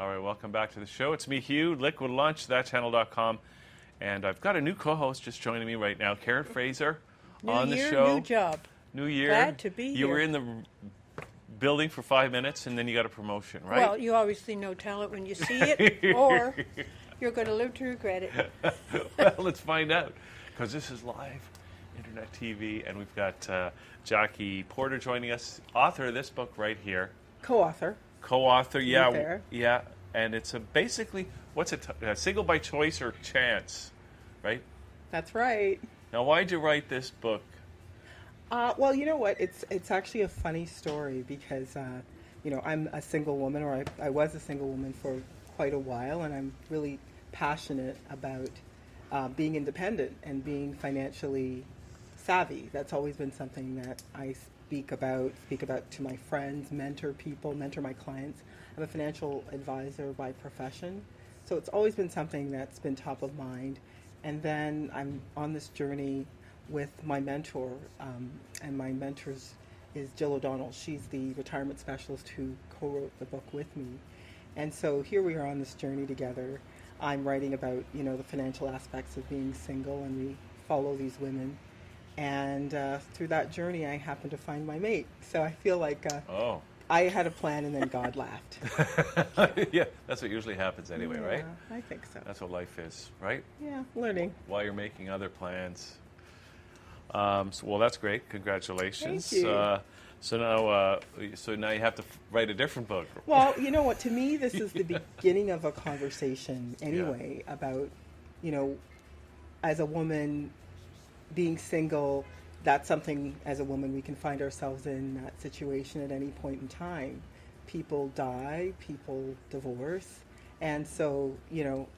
All right, welcome back to the show. It's me, Hugh, Liquid Lunch, ThatChannel.com. And I've got a new co-host just joining me right now, Karen Fraser, on the show. New job. New year. Glad to be here. You were in the building for 5 minutes, and then you got a promotion, right? Well, you obviously know talent when you see it, or you're going to live to regret it. Well, let's find out, because this is live internet TV, and we've got Jackie Porter joining us, author of this book right here. Co-author. Co-author, yeah, Fair. yeah, and it's basically what's it? Single by choice or chance, right? That's right. Now, why'd you write this book? Well, you know what? It's actually a funny story because I'm a single woman, or I was a single woman for quite a while, and I'm really passionate about being independent and being financially savvy. That's always been something that I speak about to my friends, mentor my clients. I'm a financial advisor by profession, so it's always been something that's been top of mind. And then I'm on this journey with my mentor, and my mentor is Jill O'Donnell. She's the retirement specialist who co-wrote the book with me. And so here we are on this journey together. I'm writing about, the financial aspects of being single, and we follow these women. And through that journey, I happened to find my mate. So I feel like I had a plan, and then God laughed. Yeah, that's what usually happens anyway, Yeah, right? I think so. That's what life is, right? Yeah, learning. While you're making other plans. Well, that's great. Congratulations. Thank you. So now you have to write a different book. Well, you know what? To me, this is the beginning of a conversation anyway about, as a woman being single, that's something as a woman we can find ourselves in that situation at any point in time. People die, people divorce. And so,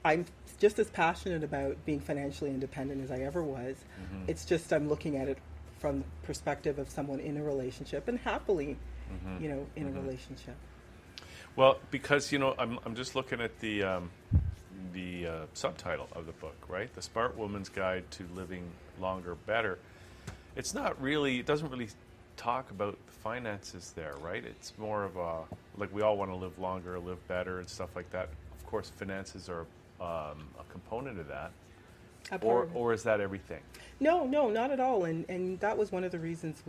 I'm just as passionate about being financially independent as I ever was. Mm-hmm. It's just I'm looking at it from the perspective of someone in a relationship and happily, in a relationship. Well, because, I'm just looking at the subtitle of the book, right? The Smart Woman's Guide to Living Longer Better. It doesn't really talk about the finances there, right? It's more of like we all want to live longer, live better and stuff like that. Of course, finances are a component of that. Or is that everything? No, not at all. And that was one of the reasons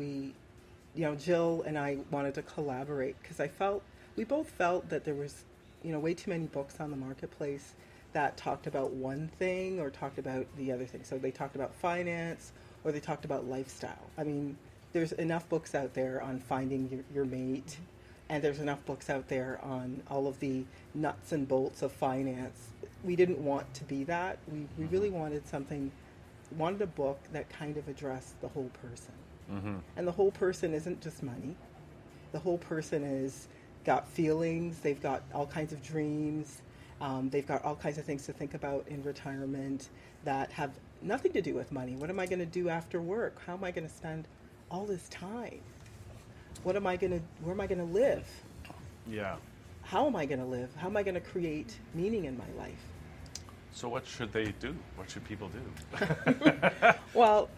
Jill and I wanted to collaborate, because we both felt that there was, way too many books on the marketplace that talked about one thing or talked about the other thing. So they talked about finance or they talked about lifestyle. I mean, there's enough books out there on finding your mate, and there's enough books out there on all of the nuts and bolts of finance. We didn't want to be that. We really wanted a book that kind of addressed the whole person. Mm-hmm. And the whole person isn't just money. The whole person is got feelings. They've got all kinds of dreams. They've got all kinds of things to think about in retirement that have nothing to do with money. What am I going to do after work? How am I going to spend all this time? Where am I going to live? Yeah. How am I going to live? How am I going to create meaning in my life? So what should they do? What should people do? Well,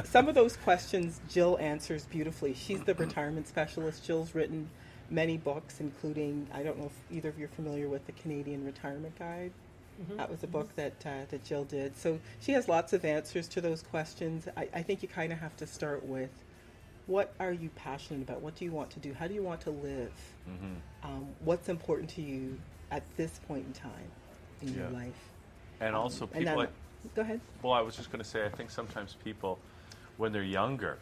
some of those questions Jill answers beautifully. She's the retirement specialist. Jill's written many books, including, I don't know if either of you are familiar with the Canadian Retirement Guide. Mm-hmm. That was a book that Jill did. So she has lots of answers to those questions. I think you kind of have to start with, what are you passionate about? What do you want to do? How do you want to live? Mm-hmm. What's important to you at this point in time in your life? And also people... go ahead. Well, I was just going to say, I think sometimes people, when they're younger,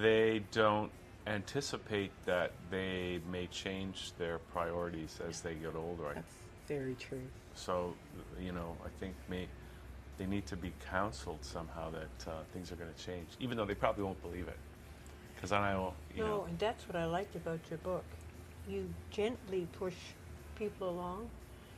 they don't anticipate that they may change their priorities as they get older. That's very true. So, I think they need to be counseled somehow that things are going to change, even though they probably won't believe it. Because I know, No, and that's what I liked about your book. You gently push people along.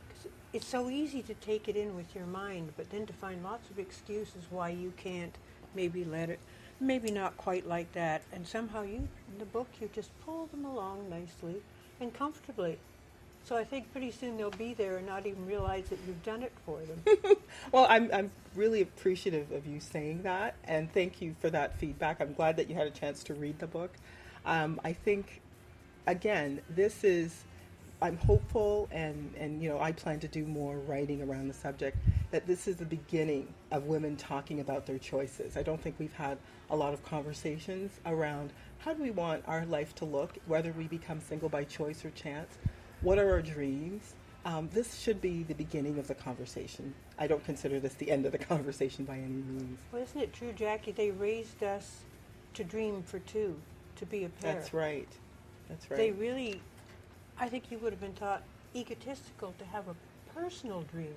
Cause it's so easy to take it in with your mind, but then to find lots of excuses why you can't maybe let it, maybe not quite like that. And somehow in the book, you just pull them along nicely and comfortably. So I think pretty soon they'll be there and not even realize that you've done it for them. Well, I'm really appreciative of you saying that, and thank you for that feedback. I'm glad that you had a chance to read the book. I think, again, this is I'm hopeful, and I plan to do more writing around the subject, that this is the beginning of women talking about their choices. I don't think we've had a lot of conversations around how do we want our life to look, whether we become single by choice or chance, what are our dreams. This should be the beginning of the conversation. I don't consider this the end of the conversation by any means. Well, isn't it true, Jackie? They raised us to dream for two, to be a pair. That's right. That's right. They really, I think you would have been taught egotistical to have a personal dream.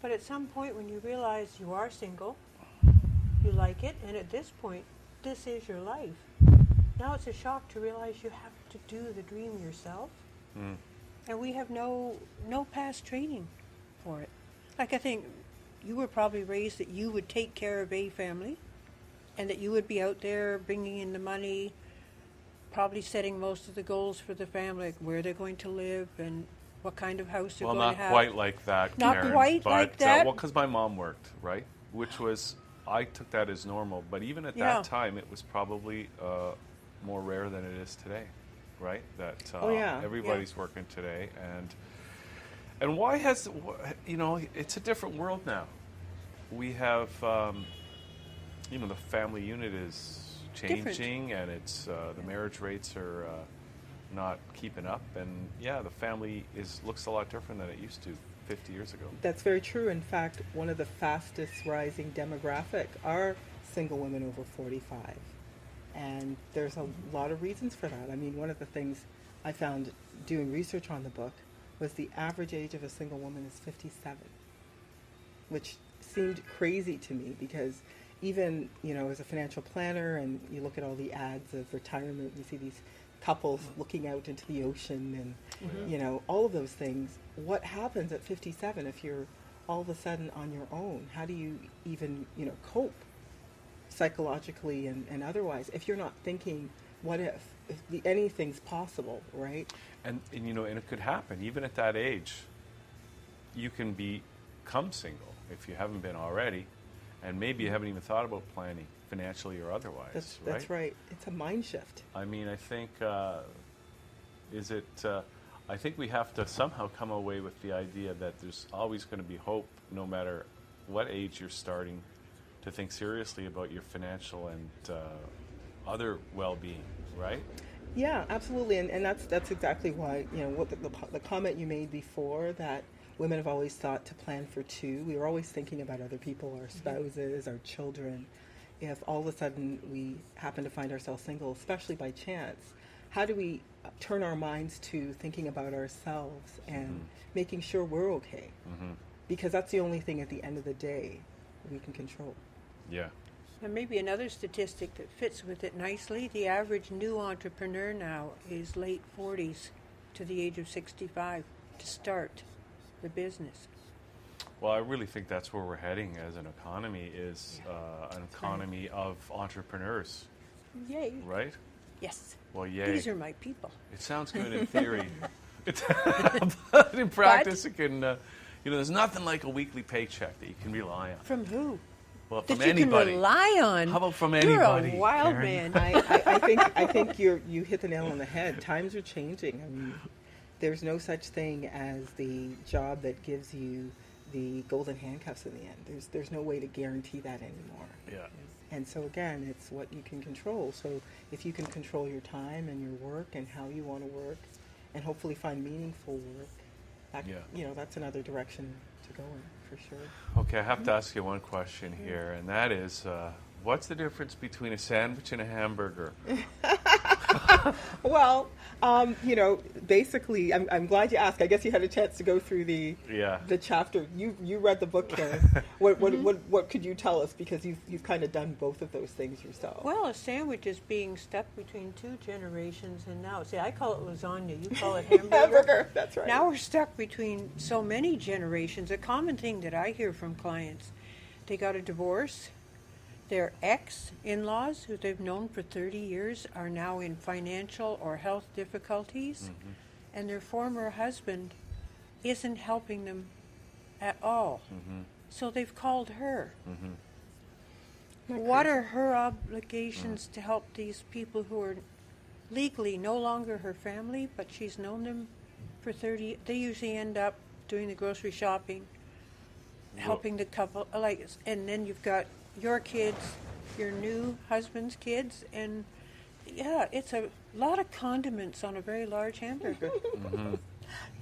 But at some point when you realize you are single, you like it, and at this point, this is your life. Now it's a shock to realize you have to do the dream yourself. Mm. And we have no past training for it. Like, I think you were probably raised that you would take care of a family and that you would be out there bringing in the money, probably setting most of the goals for the family, like where they're going to live and what kind of house they're Well, going to not have. quite like that, Not Karen, quite but, like that? well, because my mom worked, right? Which was, I took that as normal. But even at Yeah. that time, it was probably more rare than it is today, right? That Oh, yeah. everybody's working today. And why has, it's a different world now. We have, the family unit is changing, and it's the marriage rates are not keeping up, and the family looks a lot different than it used to 50 years ago. That's very true. In fact, one of the fastest rising demographic are single women over 45. And there's a lot of reasons for that. I mean, one of the things I found doing research on the book was the average age of a single woman is 57, which seemed crazy to me because even, as a financial planner, and you look at all the ads of retirement, you see these couples looking out into the ocean and, all of those things. What happens at 57 if you're all of a sudden on your own? How do you even, cope psychologically and otherwise if you're not thinking, what if anything's possible, right? And it could happen. Even at that age, you can become single if you haven't been already, and maybe you haven't even thought about planning financially or otherwise. That's right. It's a mind shift. I mean, I think I think we have to somehow come away with the idea that there's always going to be hope, no matter what age you're starting to think seriously about your financial and other well-being, right? Yeah, absolutely, and that's exactly why, what the comment you made before, that women have always thought to plan for two. We were always thinking about other people, our spouses, our children. If all of a sudden we happen to find ourselves single, especially by chance, how do we turn our minds to thinking about ourselves and making sure we're okay? Because that's the only thing at the end of the day we can control. Yeah. And maybe another statistic that fits with it nicely, the average new entrepreneur now is late 40s to the age of 65 to start the business. Well, I really think that's where we're heading as an economy, is an economy of entrepreneurs, Yay. right? Yes. Well, yay. These are my people. It sounds good in theory. But in practice, it can, there's nothing like a weekly paycheck that you can rely on. From who? Well, from That you anybody. can rely on. How about from You're anybody? a wild Karen? man. I think you hit the nail on the head. Times are changing. I mean, there's no such thing as the job that gives you the golden handcuffs in the end. There's no way to guarantee that anymore. Yeah. And so again, it's what you can control. So if you can control your time and your work and how you want to work, and hopefully find meaningful work, that, that's another direction to go in, for sure. Okay, I have to ask you one question here, and that is, what's the difference between a sandwich and a hamburger? Well, basically, I'm glad you asked. I guess you had a chance to go through the chapter. You read the book, Karen. What could you tell us? Because you've kind of done both of those things yourself. Well, a sandwich is being stuck between two generations, and now, see, I call it lasagna. You call it hamburger. Hamburger, that's right. Now we're stuck between so many generations. A common thing that I hear from clients, they got a divorce. Their ex-in-laws, who they've known for 30 years, are now in financial or health difficulties, and their former husband isn't helping them at all. So they've called her. What are her obligations to help these people who are legally no longer her family, but she's known them for 30, they usually end up doing the grocery shopping, helping the couple, and then you've got your kids, your new husband's kids, and yeah, it's a lot of condiments on a very large hamburger.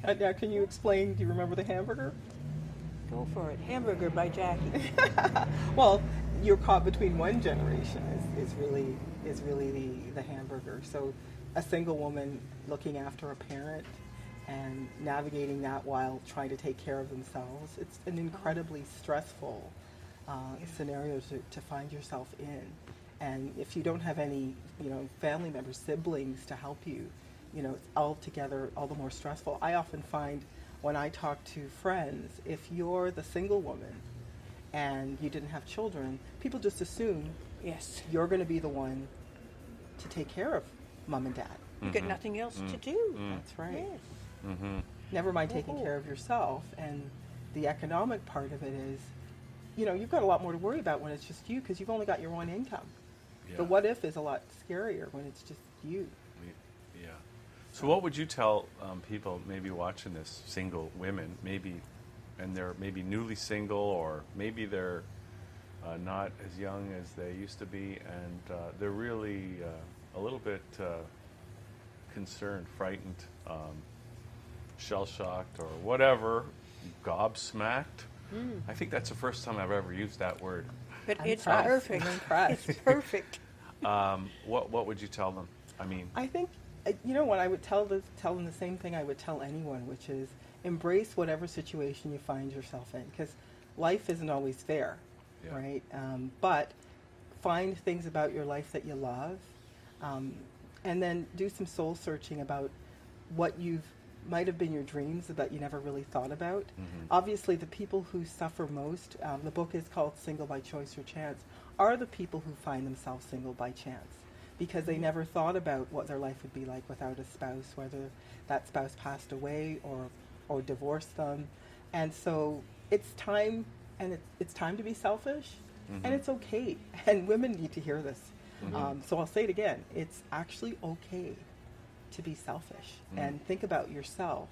Now, can you explain, do you remember the hamburger? Go for it. Hamburger by Jackie. Well, you're caught between one generation is really the hamburger. So a single woman looking after a parent and navigating that while trying to take care of themselves, it's an incredibly stressful scenario to find yourself in. And if you don't have any, family members, siblings to help you, it's altogether all the more stressful. I often find when I talk to friends, if you're the single woman and you didn't have children, people just assume Yes. you're going to be the one to take care of mom and dad. You've got nothing else to do. That's right. Yes. Never mind taking care of yourself. And the economic part of it is, you've got a lot more to worry about when it's just you because you've only got your one income. Yeah. The what if is a lot scarier when it's just you. Yeah. So what would you tell people maybe watching this, single women, and they're maybe newly single, or maybe they're not as young as they used to be, and they're really a little bit concerned, frightened, shell-shocked, or whatever, gobsmacked? I think that's the first time I've ever used that word. But I'm it's impressed. perfect. I'm impressed. It's perfect. What would you tell them? I mean, I think, what I would tell them the same thing I would tell anyone, which is embrace whatever situation you find yourself in, because life isn't always fair, Yeah. right? But find things about your life that you love, and then do some soul searching about what might have been your dreams that you never really thought about. Obviously, the people who suffer most, the book is called Single by Choice or Chance, are the people who find themselves single by chance because they never thought about what their life would be like without a spouse, whether that spouse passed away or divorced them. And so it's time, and it's time to be selfish, and it's okay. And women need to hear this. So I'll say it again. It's actually okay to be selfish and think about yourself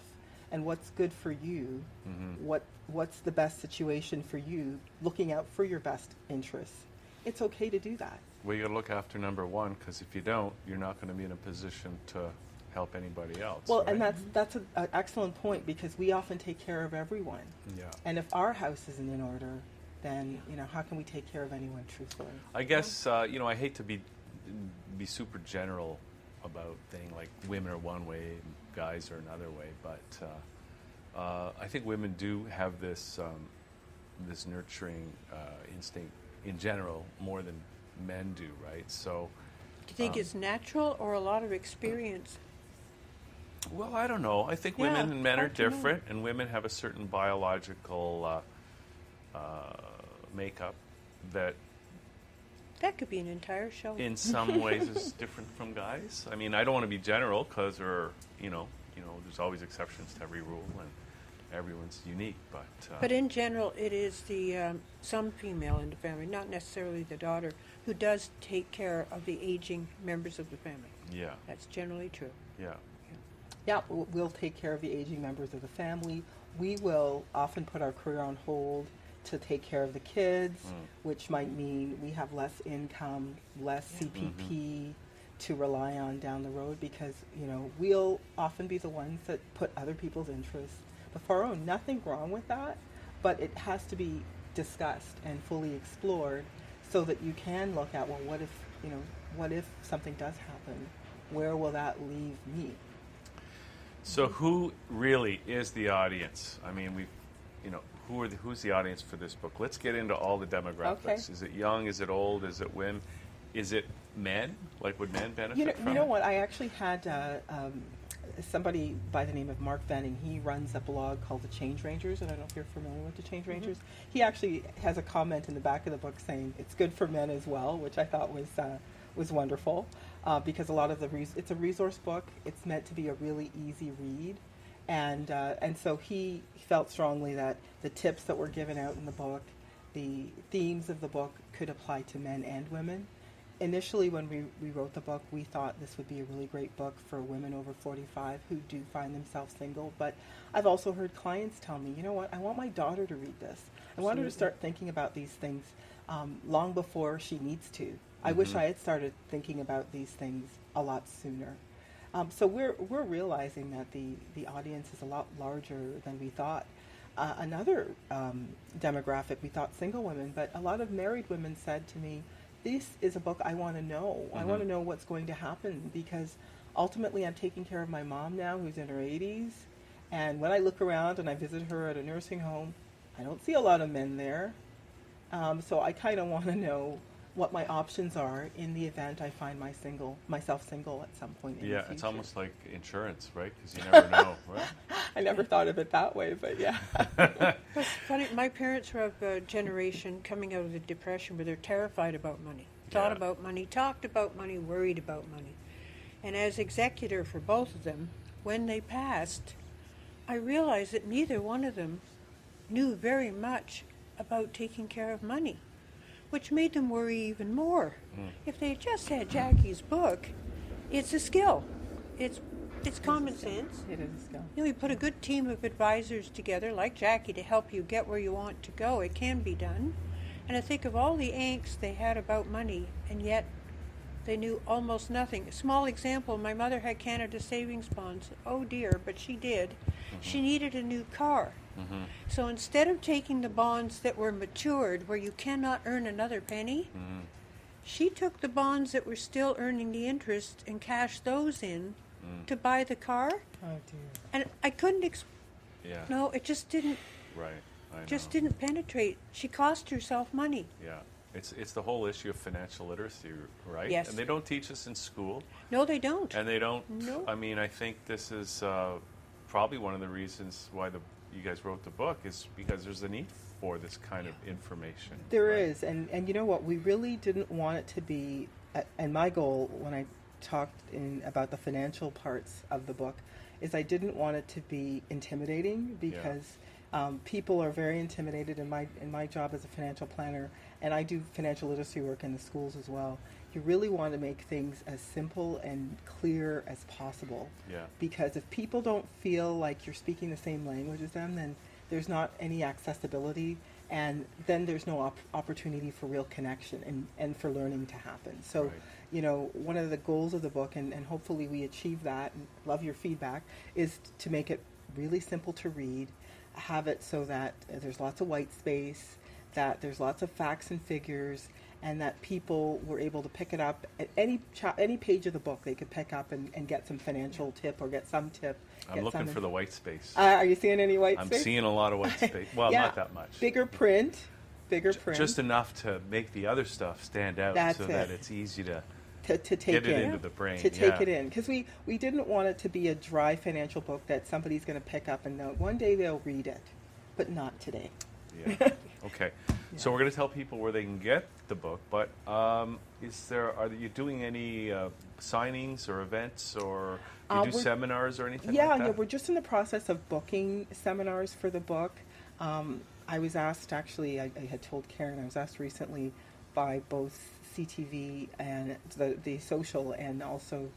and what's good for you, what's the best situation for you, looking out for your best interests. It's okay to do that. well, you got to look after number one, because if you don't, you're not going to be in a position to help anybody else. Well, right? and that's an excellent point, because we often take care of everyone. Yeah. And if our house isn't in order, then, how can we take care of anyone truthfully? I guess, I hate to be super general about things like women are one way, and guys are another way, but I think women do have this this nurturing instinct in general more than men do, right? So, Do you think it's natural or a lot of experience? well, I don't know. I think Yeah, women and men are hard to know. different, and women have a certain biological makeup that That could be an entire show. in some ways is different from guys. I mean, I don't want to be general, because there's always exceptions to every rule, and everyone's unique. But in general, it is the some female in the family, not necessarily the daughter, who does take care of the aging members of the family. yeah, That's generally true. yeah, Yeah, we'll take care of the aging members of the family. We will often put our career on hold to take care of the kids, which might mean we have less income, less CPP to rely on down the road, because, we'll often be the ones that put other people's interests before our own. Nothing wrong with that, but it has to be discussed and fully explored so that you can look at, well, what if something does happen? Where will that leave me? So who really is the audience? I mean, who's the audience for this book? Let's get into all the demographics. Okay. Is it young? Is it old? Is it women? Is it men? Like, would men benefit from You know it? what? I actually had somebody by the name of Mark Venning. He runs a blog called The Change Rangers, and I don't know if you're familiar with The Change Rangers. He actually has a comment in the back of the book saying it's good for men as well, which I thought was wonderful, because a lot of it's a resource book. It's meant to be a really easy read, and so he felt strongly that the tips that were given out in the book, the themes of the book, could apply to men and women. initially, when we wrote the book, we thought this would be a really great book for women over 45 who do find themselves single. But I've also heard clients tell me, you know what, I want my daughter to read this. I want her to start thinking about these things long before she needs to. I wish I had started thinking about these things a lot sooner. So we're realizing that the audience is a lot larger than we thought. Another demographic, we thought single women, but a lot of married women said to me, this is a book I want to know. I want to know what's going to happen, because ultimately I'm taking care of my mom now, who's in her 80s, and when I look around and I visit her at a nursing home, I don't see a lot of men there. So I kind of want to know what my options are in the event I find myself single at some point in the future. It's almost like insurance, right? Because you never know, right? I never thought of it that way, but yeah. It's funny, my parents were of a generation coming out of the Depression where they're terrified about money, thought about money, talked about money, worried about money. And as executor for both of them, when they passed, I realized that neither one of them knew very much about taking care of money, which made them worry even more. If they just had Jackie's book, it's a skill. It's common sense. It is a skill. You know, you put a good team of advisors together, like Jackie, to help you get where you want to go. It can be done. And I think of all the angst they had about money, and yet they knew almost nothing. A small example, my mother had Canada savings bonds. Oh dear, but she did. She needed a new car. So instead of taking the bonds that were matured, where you cannot earn another penny, she took the bonds that were still earning the interest and cashed those in to buy the car. Oh dear. And I couldn't Yeah. no, it just didn't Right. I know. just didn't penetrate. She cost herself money. Yeah. It's the whole issue of financial literacy, right? Yes. And they don't teach us in school. No, they don't. And they don't. No. I mean, I think this is probably one of the reasons why you guys wrote the book, is because there's a need for this kind of information. There right? is, and you know what? We really didn't want it to be, and my goal when I talked about the financial parts of the book is I didn't want it to be intimidating, because people are very intimidated in my job as a financial planner, and I do financial literacy work in the schools as well. You really want to make things as simple and clear as possible. Yeah. Because if people don't feel like you're speaking the same language as them, then there's not any accessibility, and then there's no opportunity for real connection and for learning to happen. So, Right. you know, one of the goals of the book, and hopefully we achieve that, and love your feedback, is to make it really simple to read, have it so that there's lots of white space, that there's lots of facts and figures, and that people were able to pick it up at any page of the book. They could pick up and get some financial tip or get some tip. I'm looking for the white space. Are you seeing any white space? I'm seeing a lot of white space. Well, Yeah. not that much. Bigger print. Just enough to make the other stuff stand out, That's so it. that it's easy to take get it in. into the brain. To take yeah. it in. Because we didn't want it to be a dry financial book that somebody's going to pick up and know. One day they'll read it, but not today. Yeah. Okay. So we're going to tell people where they can get the book, but are you doing any signings or events, or you do seminars or anything like that? Yeah, we're just in the process of booking seminars for the book. I was asked, actually, I had told Karen, I was asked recently by both CTV and the social, and also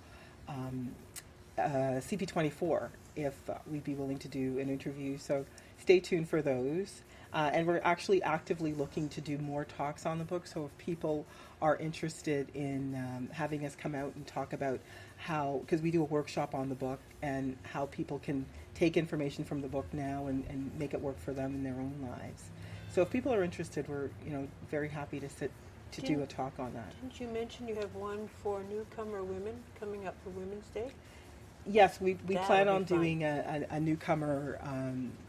CP24, if we'd be willing to do an interview. So stay tuned for those. And we're actually actively looking to do more talks on the book. So if people are interested in having us come out and talk about how, because we do a workshop on the book, and how people can take information from the book now and make it work for them in their own lives. So if people are interested, we're very happy to do a talk on that. Didn't you mention you have one for newcomer women coming up for Women's Day? Yes, we That'll plan be on fun. doing a newcomer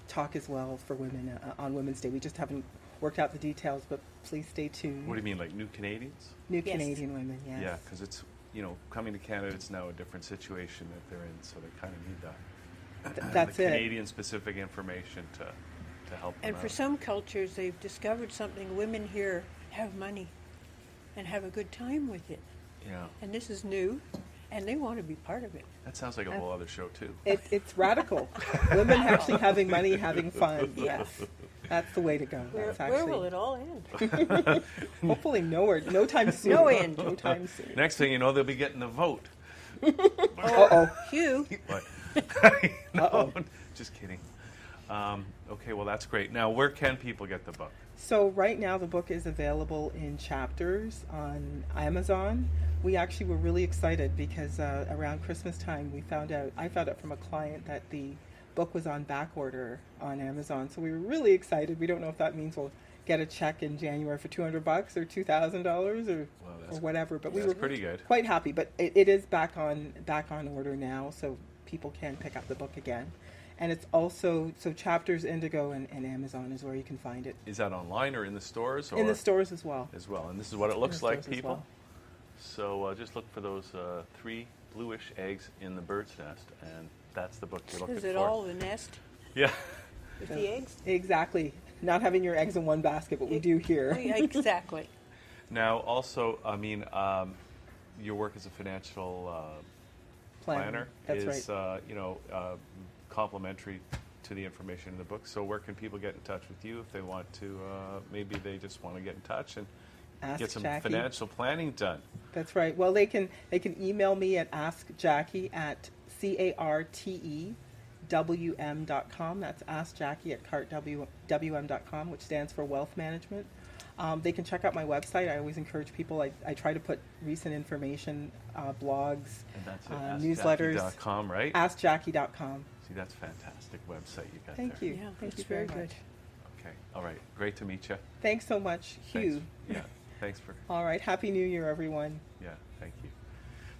talk as well for women on Women's Day. We just haven't worked out the details, but please stay tuned. What do you mean, like new Canadians? New Yes. Canadian women, yes. Yeah, because it's, coming to Canada, it's now a different situation that they're in, so they kind of need that. That's the it. Canadian-specific information to help them And for out. some cultures, they've discovered something. Women here have money and have a good time with it. Yeah. And this is new, and they want to be part of it. That sounds like a whole other show, too. It's radical. Women actually having money, having fun, yes. That's the way to go. Where, That's where will actually it all end? hopefully nowhere, no time soon. No end. No time soon. Next thing you know, they'll be getting the vote. Uh-oh. Hugh, What? No, Uh-oh. just kidding. Okay, well, that's great. Now, where can people get the book? So right now the book is available in chapters on Amazon. We actually were really excited because around Christmas time I found out from a client that the book was on back order on Amazon. So we were really excited. We don't know if that means we'll get a check in January for $200 or $2,000 or whatever. But we That's were pretty good. quite happy. But it is back on order now, so people can pick up the book again. And it's also, so Chapters, Indigo, and Amazon is where you can find it. Is that online or in the stores? Or In the stores as well. as well. And this is what it In looks the like, stores as people. well. So just look for those 3 bluish eggs in the bird's nest, and that's the book you're looking is for. it all the nest Yeah. with the eggs? Exactly. Not having your eggs in one basket, but we do Oh, here. yeah, exactly. Now, also, I mean, your work as a financial planner That's is, right. complementary to the information in the book. So where can people get in touch with you if they want to, maybe they just want to get in touch and Ask get some Jackie. financial planning done? That's right. Well, they can email me at askjackie at cartwm.com. That's askjackie at cartwm.com, which stands for Wealth Management. They can check out my website. I always encourage people. I try to put recent information, blogs, And that's it, newsletters. askjackie.com, right? Askjackie.com. See, that's a fantastic website you got Thank there. you. Yeah, Thank that's you very very much. good. Okay, all right. Great to meet you. Thanks so much, Hugh. Yeah, thanks for... All right. Happy New Year, everyone. Yeah, thank you.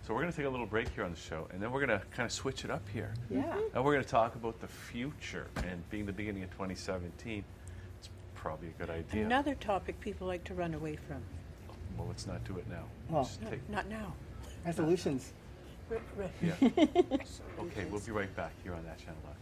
So we're going to take a little break here on the show, and then we're going to kind of switch it up here. Yeah. And we're going to talk about the future, and being the beginning of 2017, it's probably a good idea. Another topic people like to run away from. Well, let's not do it now. Well, Just No, take- not now. Resolutions. Yeah. Okay, we'll be right back here on ThatChannel.com.